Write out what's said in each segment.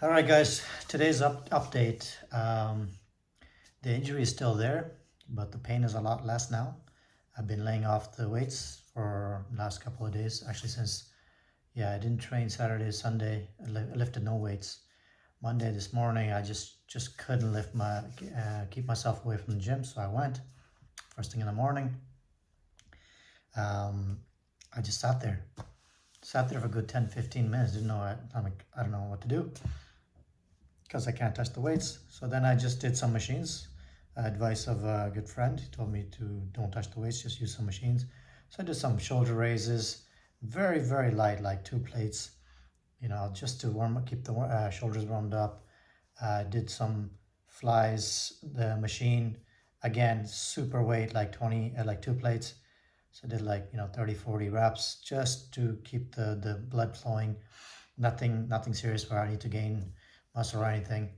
All right, guys, today's update. The injury is still there, but the pain is a lot less now. I've been laying off the weights for the last couple of days, actually since, I didn't train Saturday, Sunday. I lifted no weights. Monday this morning, I just couldn't keep myself away from the gym, so I went first thing in the morning. I just sat there for a good 10-15 minutes. Didn't know, I don't know what to do because I can't touch the weights. So then I just did some machines. Advice of a good friend. He told me to don't touch the weights, just use some machines. So I did some shoulder raises, very, very light, like 2 plates, just to keep the shoulders warmed up. Did some flies, the machine, again, super weight, like 2 plates. So I did 30-40 reps just to keep the blood flowing. Nothing serious where I need to gain muscle or anything.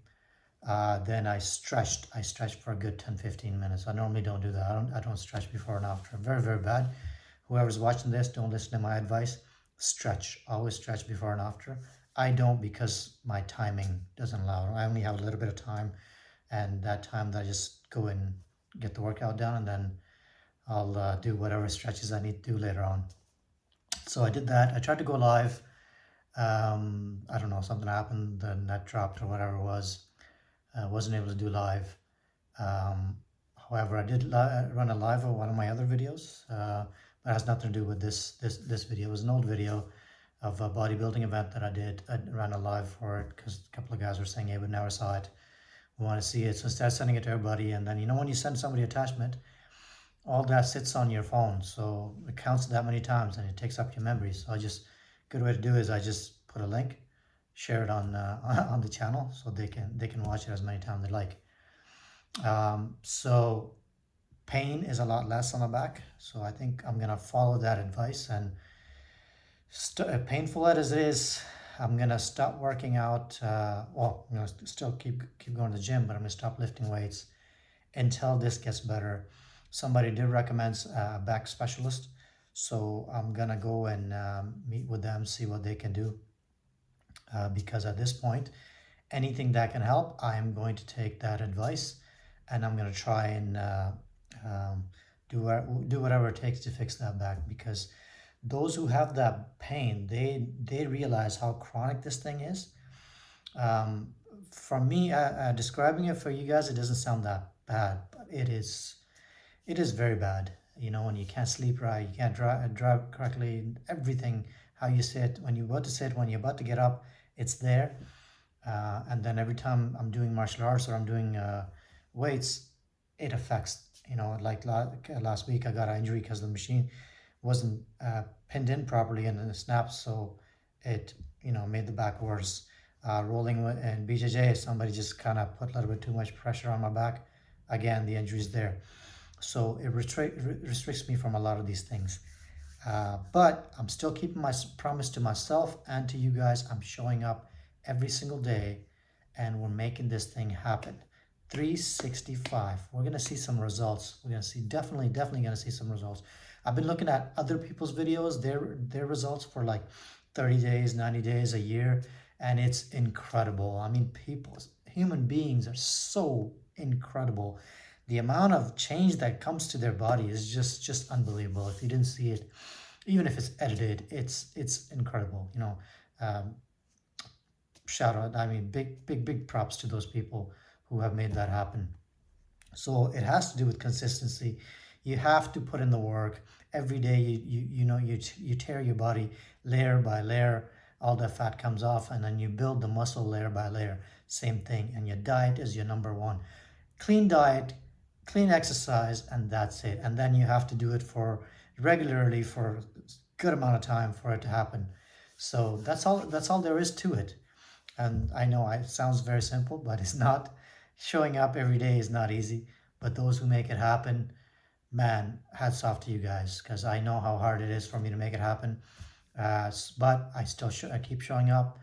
Then I stretched for a good 10-15 minutes. I normally don't do that. I don't stretch before and after. Very, very bad. Whoever's watching this, don't listen to my advice. Stretch. Always stretch before and after. I don't, because my timing doesn't allow it. I only have a little bit of time, and that time that I just go and get the workout done, and then I'll do whatever stretches I need to do later on. So I did that. I tried to go live. I don't know, something happened, the net dropped or whatever it was. Wasn't able to do live. However, I did run a live of one of my other videos, but it has nothing to do with this video. It was an old video of a bodybuilding event that I did. I ran a live for it because a couple of guys were saying, hey, we never saw it, we want to see it. So instead of sending it to everybody, and then when you send somebody attachment, all that sits on your phone, so it counts that many times and it takes up your memory. So good way to do is I just put a link, share it on the channel, so they can watch it as many times they like. So pain is a lot less on the back, so I think I'm gonna follow that advice, and painful as it is, I'm gonna stop working out. Well, I'm gonna still keep going to the gym, but I'm gonna stop lifting weights until this gets better. Somebody did recommend a back specialist, so I'm gonna go and meet with them, see what they can do. Because at this point, anything that can help, I am going to take that advice, and I'm going to try and do whatever it takes to fix that back. Because those who have that pain, they realize how chronic this thing is. For me, describing it for you guys, it doesn't sound that bad, but it is very bad. When you can't sleep right, you can't drive correctly, everything, how you sit, when you're about to sit, when you're about to get up, it's there. And then every time I'm doing martial arts or I'm doing weights, it affects, like last week I got an injury because the machine wasn't pinned in properly and then it snapped, so it made the back worse. Rolling in BJJ, somebody just kind of put a little bit too much pressure on my back. Again, the injury's there. So it restricts me from a lot of these things. But I'm still keeping my promise to myself and to you guys. I'm showing up every single day, and we're making this thing happen. 365. We're going to see some results. We're going to see, definitely going to see some results. I've been looking at other people's videos, their results for like 30 days, 90 days, a year, and it's incredible. I mean, human beings are so incredible. The amount of change that comes to their body is just unbelievable. If you didn't see it, even if it's edited, it's incredible. Shout out, I mean, big props to those people who have made that happen. So it has to do with consistency. You have to put in the work every day. You tear your body layer by layer, all the fat comes off, and then you build the muscle layer by layer. Same thing. And your diet is your number one. Clean diet, clean exercise, and that's it. And then you have to do it regularly for a good amount of time for it to happen. So that's all there is to it. And I know it sounds very simple, but it's not. Showing up every day is not easy, but those who make it happen, man, hats off to you guys, because I know how hard it is for me to make it happen. But I still I keep showing up.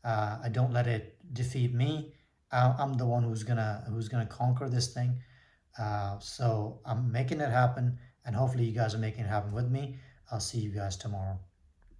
I don't let it defeat me. I'm the one who's gonna conquer this thing. So I'm making it happen, and hopefully you guys are making it happen with me. I'll see you guys tomorrow.